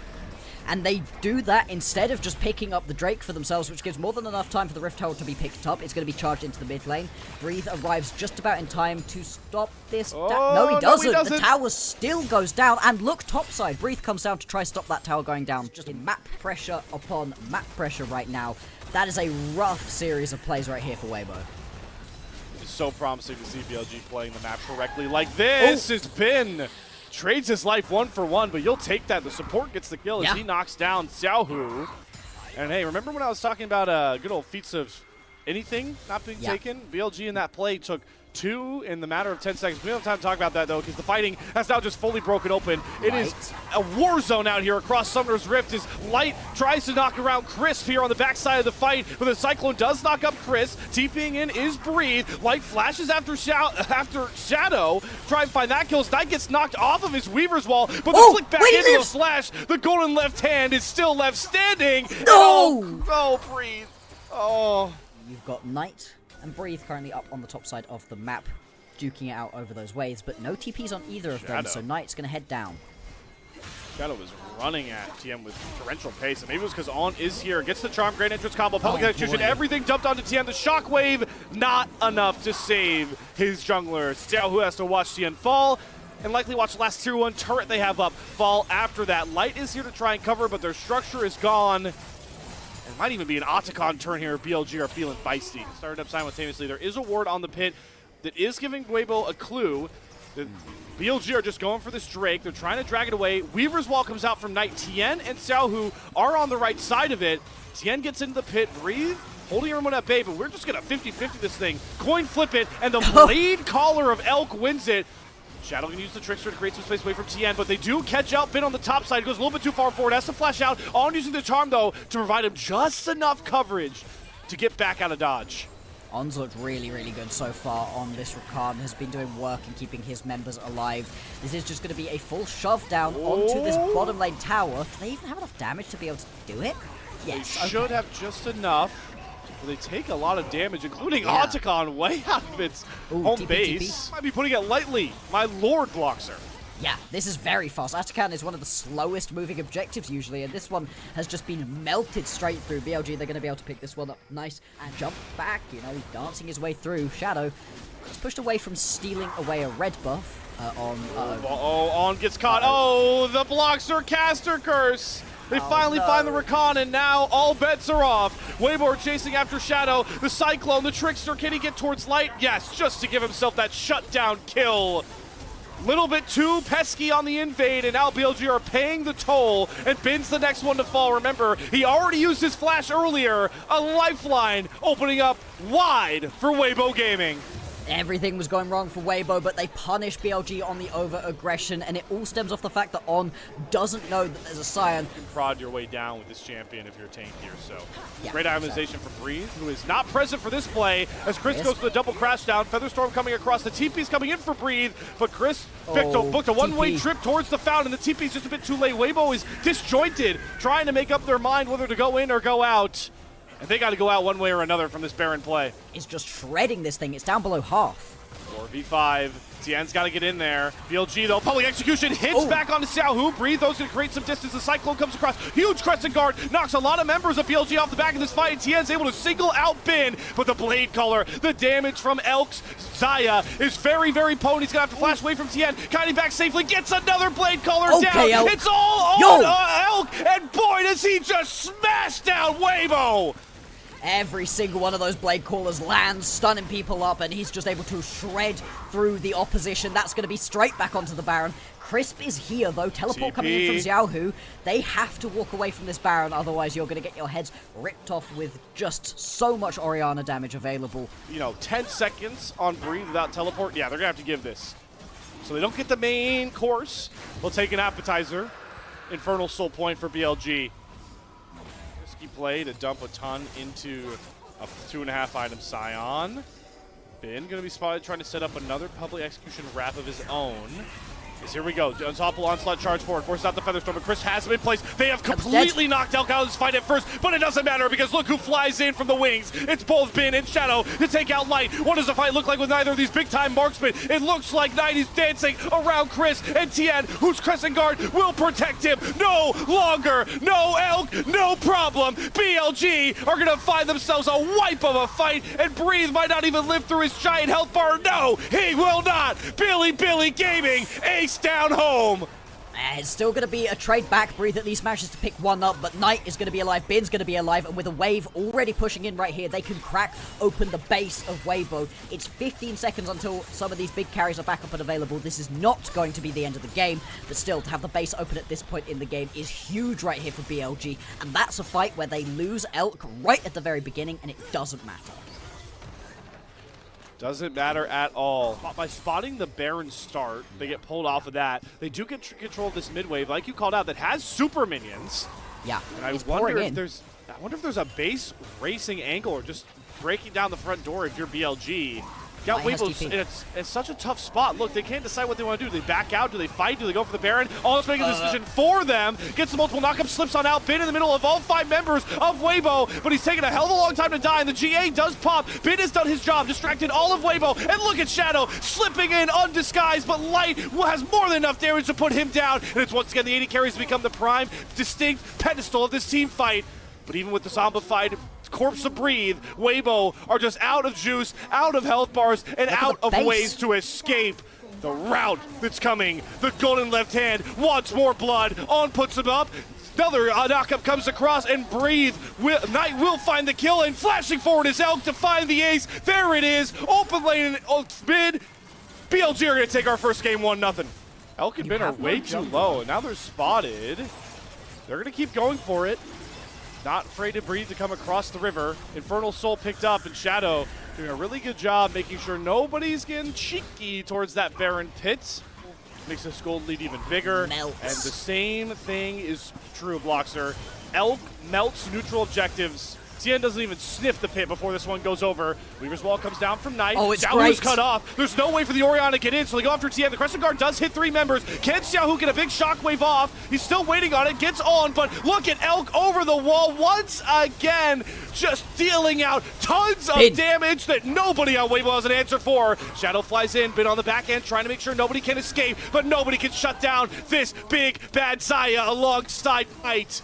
And they do that instead of just picking up the Drake for themselves, which gives more than enough time for the Rift Herald to be picked up. It's going to be charged into the mid lane. Breathe arrives just about in time to stop this. No, he doesn't. The tower still goes down. And look, topside. Breathe comes down to try stop that tower going down. Just in map pressure upon map pressure right now. That is a rough series of plays right here for Weibo. It's so promising to see BLG playing the map correctly like this. Has been... Trades his life 1 for 1, but you'll take that. The support gets the kill as he knocks down Xiaohu. And hey, remember when I was talking about good old feats of anything not being taken? BLG in that play took 2 in the matter of 10 seconds. We don't have time to talk about that, though, because the fighting has now just fully broken open. It is a war zone out here across Summoner's Rift as Light tries to knock around Crisp here on the backside of the fight, but the Cyclone does knock up Chris. TPing in is Breathe. Light flashes after Shadow. Try and find that kill. Knight gets knocked off of his Weaver's wall, but the flick back into the flash. The golden left hand is still left standing. No! Oh, Breathe. Oh. You've got Knight and Breathe currently up on the top side of the map, duking it out over those waves, but no TPs on either of them, so Knight's going to head down. Shadow is running at TM with torrential pace, and maybe it was because On is here, gets the charm, great entrance combo, public execution, everything dumped onto TM. The shockwave, not enough to save his jungler. Xiaohu has to watch TM fall, and likely watch the last tier 1 turret they have up fall after that. Light is here to try and cover, but their structure is gone. It might even be an Otacon turn here if BLG are feeling feisty. Started up simultaneously. There is a ward on the pit that is giving Weibo a clue that BLG are just going for this Drake. They're trying to drag it away. Weaver's wall comes out from Knight. Tien and Xiaohu are on the right side of it. Tien gets into the pit. Breathe, holding everyone at bay, but we're just going to 50-50 this thing. Coin flip it, and the Blade Caller of Elk wins it. Shadow can use the Trickster to create some space away from Tien, but they do catch out Bin on the top side. He goes a little bit too far forward, has to flash out. On using the Charm, though, to provide him just enough coverage to get back out of dodge. On's looked really, really good so far on this Rakan, has been doing work in keeping his members alive. This is just going to be a full shove down onto this bottom lane tower. Do they even have enough damage to be able to do it? Yes. They should have just enough. They take a lot of damage, including Otacon way out of its home base. Might be putting it lightly. My Lord blocks her. Yeah, this is very fast. Otacon is one of the slowest moving objectives usually, and this one has just been melted straight through. BLG, they're going to be able to pick this one up nice and jump back, you know, dancing his way through. Shadow is pushed away from stealing away a red buff On gets caught. Oh, the Bloxer caster curse. They finally find the Rakan, and now all bets are off. Weibo are chasing after Shadow. The Cyclone, the Trickster, can he get towards Light? Yes, just to give himself that shutdown kill. Little bit too pesky on the invade, and now BLG are paying the toll, and Bin's the next one to fall. Remember, he already used his flash earlier. A lifeline opening up wide for Weibo Gaming. Everything was going wrong for Weibo, but they punish BLG on the over-aggression, and it all stems off the fact that On doesn't know that there's a Scion. You can prod your way down with this champion if you're a tank here, so. Great itemization for Breathe, who is not present for this play, as Chris goes for the double crash down. Featherstorm coming across, the TP's coming in for Breathe, but Chris booked a one-way trip towards the fountain. The TP's just a bit too late. Weibo is disjointed, trying to make up their mind whether to go in or go out. And they got to go out one way or another from this Baron play. It's just shredding this thing. It's down below half. 4v5. Tien's got to get in there. BLG, though, public execution hits back onto Xiaohu. Breathe, those going to create some distance. The Cyclone comes across. Huge crescent guard. Knocks a lot of members of BLG off the back of this fight. And Tien's able to single out Bin. But the Blade Caller, the damage from Elk's Zaya is very, very potent. He's going to have to flash away from Tien. Kiting back safely. Gets another Blade Caller down. Elk. It's all on Elk. And boy, does he just smash down Weibo. Every single one of those Blade Callers lands, stunning people up, and he's just able to shred through the opposition. That's going to be straight back onto the Baron. Crisp is here, though. Teleport coming in from Xiaohu. They have to walk away from this Baron, otherwise you're going to get your heads ripped off with just so much Orianna damage available. You know, 10 seconds on Breathe without teleport. Yeah, they're going to have to give this. So they don't get the main course. They'll take an appetizer. Infernal Soul Point for BLG. Play to dump a ton into a 2.5 item Scion. Ben going to be spotted trying to set up another public execution wrap of his own. As here we go. Unstoppable onslaught charge forward. Forces out the Featherstorm, but Chris has him in place. They have completely knocked Elk out of this fight at first, but it doesn't matter because look who flies in from the wings. It's both Ben and Shadow to take out Light. What does the fight look like with neither of these big-time marksmen? It looks like Knight is dancing around Chris, and Tien, who's crescent guard, will protect him. No longer. No Elk. No problem. BLG are going to find themselves a wipe of a fight, and Breathe might not even live through his giant health bar. No, he will not. Bilibili Gaming, ace down home. It's still going to be a trade back. Breathe at least manages to pick one up, but Knight is going to be alive, Bin's going to be alive, and with a wave already pushing in right here, they can crack open the base of Weibo. It's 15 seconds until some of these big carries are back up and available. This is not going to be the end of the game, but still, to have the base open at this point in the game is huge right here for BLG, and that's a fight where they lose Elk right at the very beginning, and it doesn't matter. Doesn't matter at all. By spotting the Baron start, they get pulled off of that. They do get control of this mid wave, like you called out, that has super minions. Yeah, and I wonder if there's a base racing angle or just breaking down the front door if you're BLG. Got Weibo's in such a tough spot. Look, they can't decide what they want to do. Do they back out? Do they fight? Do they go for the Baron? All making a decision for them. Gets the multiple knockup, slips on out. Bin in the middle of all 5 members of Weibo, but he's taking a hell of a long time to die, and the GA does pop. Bin has done his job, distracted all of Weibo, and look at Shadow slipping in undisguised, but Light has more than enough damage to put him down, and it's once again the 80 carries become the prime, distinct pedestal of this team fight. But even with the zombified corpse of Breathe, Weibo are just out of juice, out of health bars, and out of ways to escape the route that's coming. The golden left hand wants more blood. On puts him up. Another knockup comes across, and Breathe. Knight will find the kill, and flashing forward is Elk to find the ace. There it is. Open lane mid. BLG are going to take our first game 1-0. Elk and Ben are way too low, and now they're spotted. They're going to keep going for it. Not afraid to Breathe to come across the river. Infernal Soul picked up, and Shadow doing a really good job making sure nobody's getting cheeky towards that Baron pit. Makes this gold lead even bigger. And the same thing is true of Bloxer. Elk melts neutral objectives. Tien doesn't even sniff the pit before this one goes over. Weaver's Wall comes down from Knight. Oh, it's Xiaohu's cut off. There's no way for the Orion to get in, so they go after Tien. The Crescent Guard does hit 3 members. Can Xiaohu get a big shockwave off? He's still waiting on it. Gets on, but look at Elk over the wall once again, just dealing out tons of damage that nobody on Weibo has an answer for. Shadow flies in, Bin on the back end, trying to make sure nobody can escape, but nobody can shut down this big bad Zaya alongside Knight.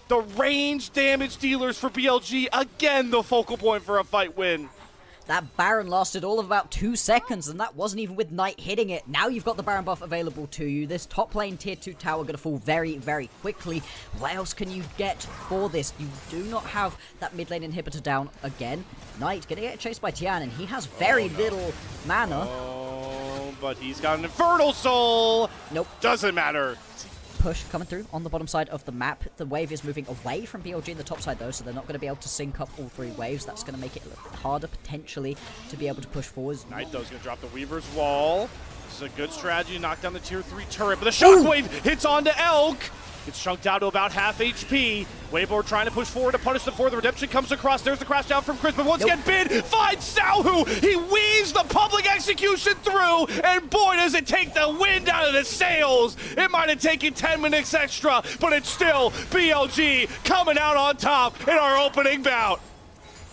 The range damage dealers for BLG, again the focal point for a fight win. That Baron lasted all of about 2 seconds, and that wasn't even with Knight hitting it. Now you've got the Baron buff available to you. This top lane tier 2 tower going to fall very, very quickly. What else can you get for this? You do not have that mid lane inhibitor down again. Knight going to get chased by Tian, and he has very little mana. Oh, but he's got an Infernal Soul. Nope. Doesn't matter. Push coming through on the bottom side of the map. The wave is moving away from BLG in the top side though, so they're not going to be able to sync up all 3 waves. That's going to make it a little harder potentially to be able to push forwards. Knight though is going to drop the Weaver's Wall. This is a good strategy to knock down the tier 3 turret, but the shockwave hits onto Elk. Gets chunked out to about half HP. Weibo trying to push forward to punish them for the redemption comes across. There's the crash down from Chris, but once again, Bin finds Xiaohu. He weaves the public execution through, and boy, does it take the wind out of the sails. It might have taken 10 minutes extra, but it's still BLG coming out on top in our opening bout.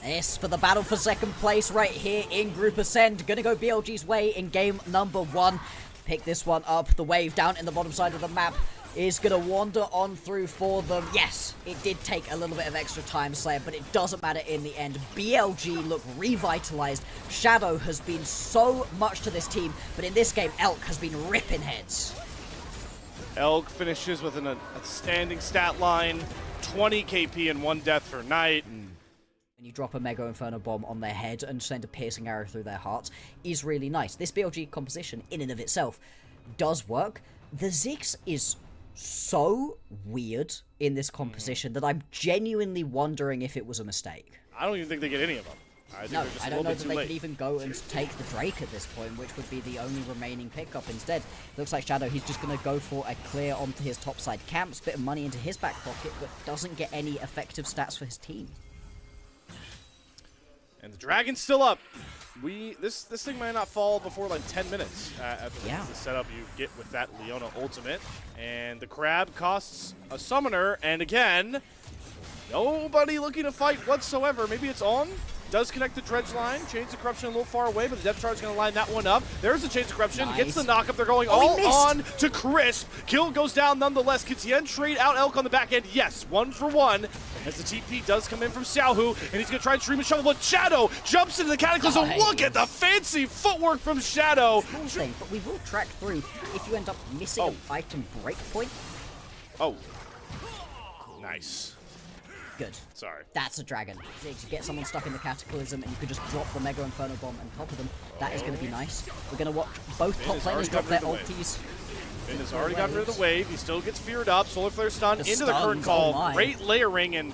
This for the battle for second place right here in Group Ascend. Gonna go BLG's way in game number 1. Pick this one up. The wave down in the bottom side of the map is going to wander on through for them. Yes, it did take a little bit of extra time, Slayer, but it doesn't matter in the end. BLG look revitalized. Shadow has been so much to this team, but in this game, Elk has been ripping heads. Elk finishes with an outstanding stat line, 20 KP and 1 death for Knight. When you drop a Mega Inferno Bomb on their head and send a piercing arrow through their hearts is really nice. This BLG composition, in and of itself, does work. The Ziggs is so weird in this composition that I'm genuinely wondering if it was a mistake. I don't even think they get any of them. I don't know that they could even go and take the Drake at this point, which would be the only remaining pickup. Instead, looks like Shadow, he's just going to go for a clear onto his topside camps, bit of money into his back pocket, but doesn't get any effective stats for his team. And the Dragon's still up. this thing might not fall before like 10 minutes at the setup you get with that Leona ultimate. And the crab costs a summoner, and again, nobody looking to fight whatsoever. Maybe it's on. Does connect the dredge line. Chains of Corruption a little far away, but the depth charge is going to line that one up. There's the Chains of Corruption. Nice. Gets the knockup. They're going all on to Crisp. Kill goes down nonetheless. Can Tien trade out Elk on the back end? Yes, 1 for 1. As the TP does come in from Xiaohu, and he's going to try and stream a shovel, but Shadow jumps into the Cataclysm. Nice. Look at the fancy footwork from Shadow. Cool thing, but we will track through if you end up missing an item breakpoint. Oh. Nice. Good. Sorry. That's a dragon. You get someone stuck in the Cataclysm and you could just drop the Mega Inferno Bomb on top of them. That is going to be nice. We're going to watch both top laners drop their ultis. Finn has already gotten rid of the wave. He still gets feared up. Solar Flare stun into the current call. Great layering, and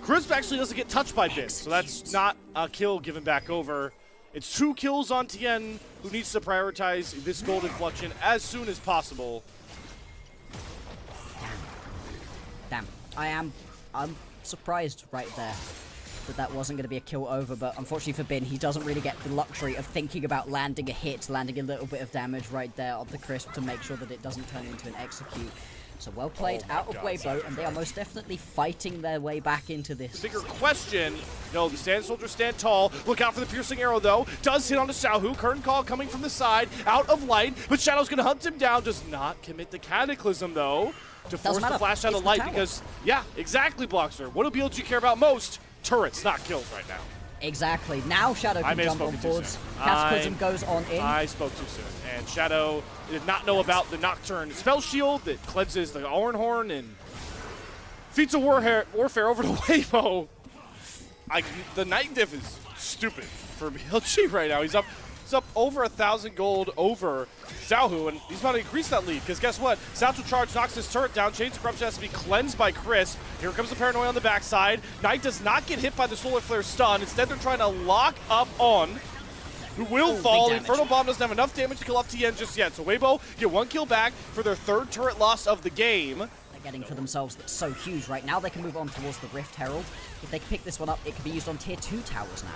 Crisp actually doesn't get touched by Bin, so that's not a kill given back over. It's 2 kills on Tien, who needs to prioritize this gold inflection as soon as possible. Damn. I'm surprised right there that wasn't going to be a kill over, but unfortunately for Bin, he doesn't really get the luxury of thinking about landing a hit, landing a little bit of damage right there on the Crisp to make sure that it doesn't turn into an execute. So well played out of Weibo, and they are most definitely fighting their way back into this. Bigger question, no, the Sand Soldiers stand tall. Look out for the piercing arrow, though. Does hit onto Xiaohu. Curtain call coming from the side, out of light, but Shadow's going to hunt him down. Does not commit the Cataclysm, though, to force the flash out of light because, yeah, exactly, Blockster. What do BLG care about most? Turrets, not kills right now. Exactly. Now Shadow can jump on boards. Cataclysm goes on in. I spoke too soon. And Shadow did not know about the Nocturne spell shield that cleanses the Oranhorn and feats of warfare over to Weibo. The Night Diff is stupid for BLG right now. He's up over 1,000 gold over Xiaohu, and he's about to increase that lead, because guess what? Satchel Charge knocks his turret down. Chains of Corruption has to be cleansed by Crisp. Here comes the Paranoia on the backside. Knight does not get hit by the Solar Flare stun. Instead, they're trying to lock up on, who will fall. Inferno Bomb doesn't have enough damage to kill off Tien just yet, so Weibo get 1 kill back for their 3rd turret loss of the game. They're getting for themselves that's so huge right now. They can move on towards the Rift Herald. If they can pick this one up, it can be used on tier 2 towers now.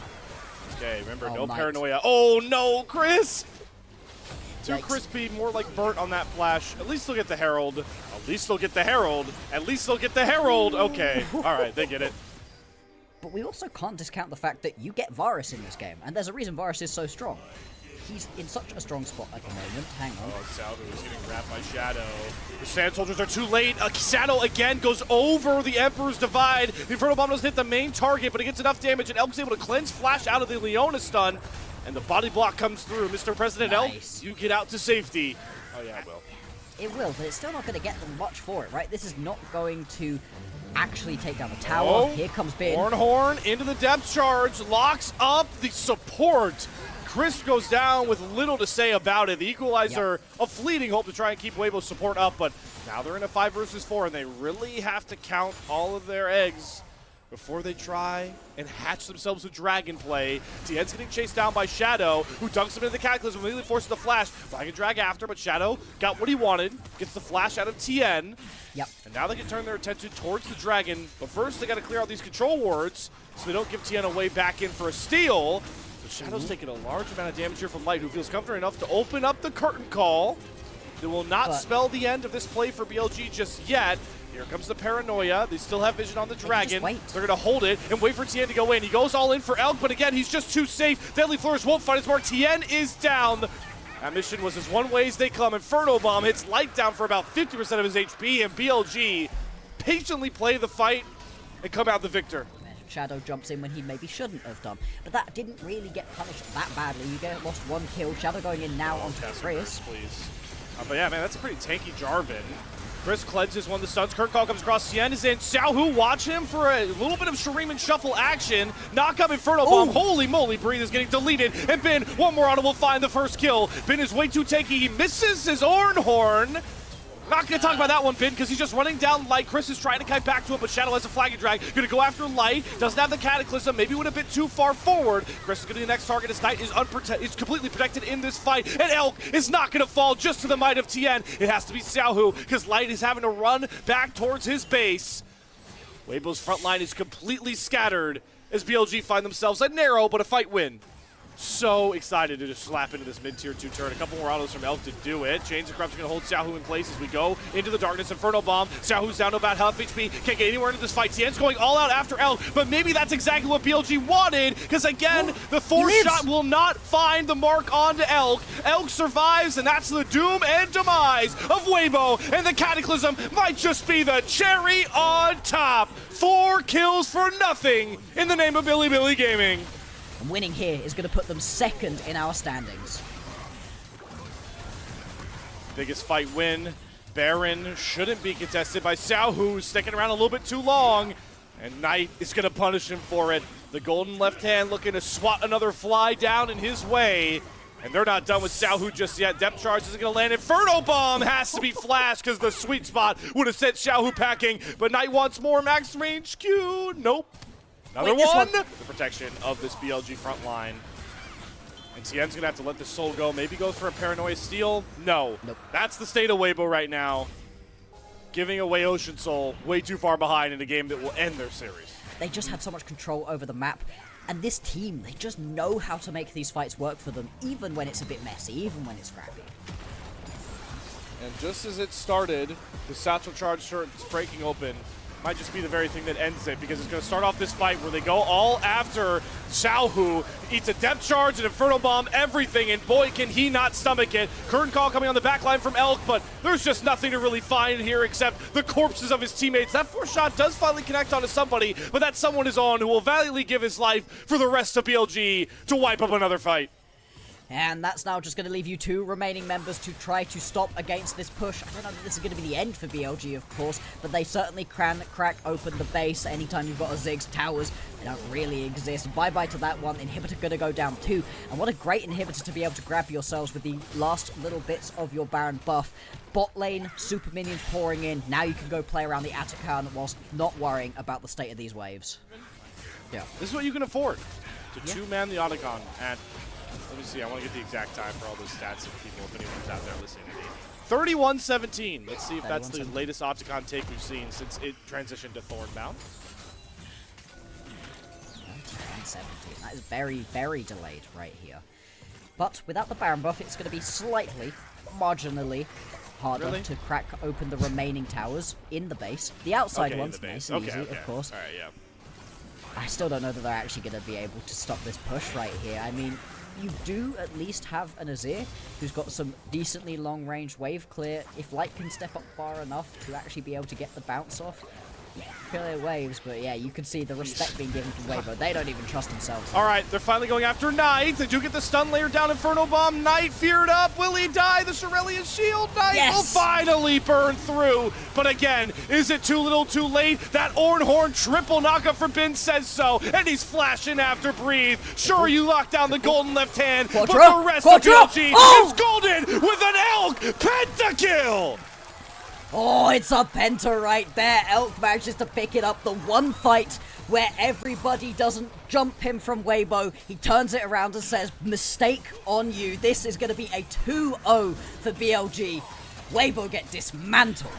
Okay, remember, no Paranoia. Oh, no, Crisp! Too crispy, more like burnt on that flash. At least they'll get the Herald. At least they'll get the Herald. At least they'll get the Herald. Okay, all right, they get it. But we also can't discount the fact that you get Varus in this game, and there's a reason Varus is so strong. He's in such a strong spot at the moment. Hang on. Oh, Xiaohu is getting wrapped by Shadow. The Sand Soldiers are too late. Shadow again goes over the Emperor's Divide. The Inferno Bomb doesn't hit the main target, but it gets enough damage, and Elk's able to cleanse Flash out of the Leona stun. And the body block comes through. Mr. President Elk, you get out to safety. Oh, yeah, it will. It will, but it's still not going to get them much for it, right? This is not going to actually take down the tower. Oh, here comes Bin. Horn into the depth charge. Locks up the support. Crisp goes down with little to say about it. The Equalizer, a fleeting hope to try and keep Weibo's support up, but now they're in a 5 versus 4, and they really have to count all of their eggs before they try and hatch themselves a dragon play. Tien's getting chased down by Shadow, who dunks him into the Cataclysm, immediately forces the flash. Dragon drag after, but Shadow got what he wanted, gets the flash out of Tien. Yep. And now they can turn their attention towards the dragon, but first they got to clear out these control wards so they don't give Tien a way back in for a steal. But Shadow's taking a large amount of damage here from Light, who feels comfortable enough to open up the curtain call. They will not spell the end of this play for BLG just yet. Here comes the Paranoia. They still have vision on the dragon. They're going to hold it and wait for Tien to go in. He goes all in for Elk, but again, he's just too safe. Deadly Flourish won't find his mark. Tien is down. That mission was as one way as they come. Inferno Bomb hits Light down for about 50% of his HP, and BLG patiently play the fight and come out the victor. Shadow jumps in when he maybe shouldn't have done. But that didn't really get punished that badly. You get lost 1 kill. Shadow going in now onto Chris. Please. But yeah, man, that's a pretty tanky Jarvan. Chris cleanses one of the stuns. Curtain call comes across. Tien is in. Xiaohu, watch him for a little bit of Shuriman shuffle action. Knock up Inferno Bomb. Holy moly, Breathe is getting deleted. And Bin, one more auto will find the first kill. Bin is way too tanky. He misses his Oranhorn. Not going to talk about that one, Bin, because he's just running down Light. Chris is trying to kite back to him, but Shadow has a flag and drag. Going to go after Light. Doesn't have the Cataclysm. Maybe went a bit too far forward. Chris is going to be the next target as Knight is completely protected in this fight. And Elk is not going to fall just to the might of Tien. It has to be Xiaohu, because Light is having to run back towards his base. Weibo's front line is completely scattered as BLG find themselves a narrow but a fight win. so excited to just slap into this mid-tier 2 turret. A couple more autos from Elk to do it. Chains and Grubs are going to hold Xiaohu in place as we go into the darkness. Inferno Bomb. Xiaohu's down to about half HP. Can't get anywhere into this fight. Tien's going all out after Elk, but maybe that's exactly what BLG wanted, because again, the force shot will not find the mark onto Elk. Elk survives, and that's the doom and demise of Weibo, and the Cataclysm might just be the cherry on top. 4 kills for nothing in the name of Bilibili Gaming. And winning here is going to put them second in our standings. Biggest fight win. Baron shouldn't be contested by Xiaohu, sticking around a little bit too long. And Knight is going to punish him for it. The golden left hand looking to swat another fly down in his way. And they're not done with Xiaohu just yet. Depth charge isn't going to land. Inferno Bomb has to be flashed because the sweet spot would have sent Xiaohu packing. But Knight wants more max range Q. Nope. Another one. The protection of this BLG front line. And Tien's going to have to let the soul go. Maybe go for a Paranoia Steal. No. Nope. That's the state of Weibo right now. Giving away Ocean Soul way too far behind in a game that will end their series. They just had so much control over the map. And this team, they just know how to make these fights work for them, even when it's a bit messy, even when it's scrappy. And just as it started, the satchel charge shirt's breaking open. Might just be the very thing that ends it, because it's going to start off this fight where they go all after Xiaohu. Eats a depth charge, an Inferno Bomb, everything, and boy, can he not stomach it. Curtain call coming on the back line from Elk, but there's just nothing to really find here except the corpses of his teammates. That force shot does finally connect onto somebody, but that someone is on who will valiantly give his life for the rest of BLG to wipe up another fight. And that's now just going to leave you 2 remaining members to try to stop against this push. I don't know that this is going to be the end for BLG, of course, but they certainly can crack open the base. Anytime you've got a Ziggs, towers, they don't really exist. Bye-bye to that one. Inhibitor going to go down too. And what a great inhibitor to be able to grab yourselves with the last little bits of your Baron buff. Bot lane, super minions pouring in. Now you can go play around the Atakan whilst not worrying about the state of these waves. Yeah. This is what you can afford. To 2-man the Otacon at, let me see, I want to get the exact time for all those stats of people, if anyone's out there listening to me. 31-17. Let's see if that's the latest Otacon take we've seen since it transitioned to Thornbound. 17. That is very, very delayed right here. But without the Baron buff, it's going to be slightly, marginally harder to crack open the remaining towers in the base. The outside ones, nice and easy, of course. All right, yeah. I still don't know that they're actually going to be able to stop this push right here. I mean, you do at least have an Azir who's got some decently long-range wave clear. If Light can step up far enough to actually be able to get the bounce off, clear waves, but yeah, you can see the respect being given from Weibo. They don't even trust themselves. All right, they're finally going after Knight. They do get the stun layer down. Inferno Bomb. Knight feared up. Will he die? The Shirelian shield. Knight will finally burn through. But again, is it too little too late? That Ornhorn triple knockup from Ben says so, and he's flashing after Breathe. Sure, you lock down the golden left hand, but the rest of BLG is golden with an Elk pentakill. Oh, it's a penta right there. Elk manages to pick it up. The one fight where everybody doesn't jump him from Weibo. He turns it around and says, mistake on you. This is going to be a 2-0 for BLG. Weibo get dismantled.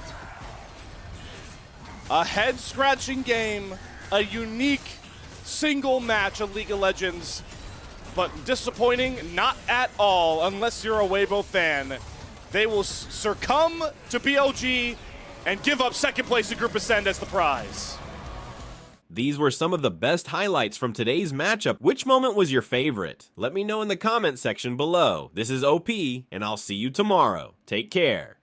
A head-scratching game, a unique single match of League of Legends, but disappointing not at all unless you're a Weibo fan. They will succumb to BLG and give up second place to Group Ascend as the prize. These were some of the best highlights from today's matchup. Which moment was your favorite? Let me know in the comment section below. This is OP, and I'll see you tomorrow. Take care.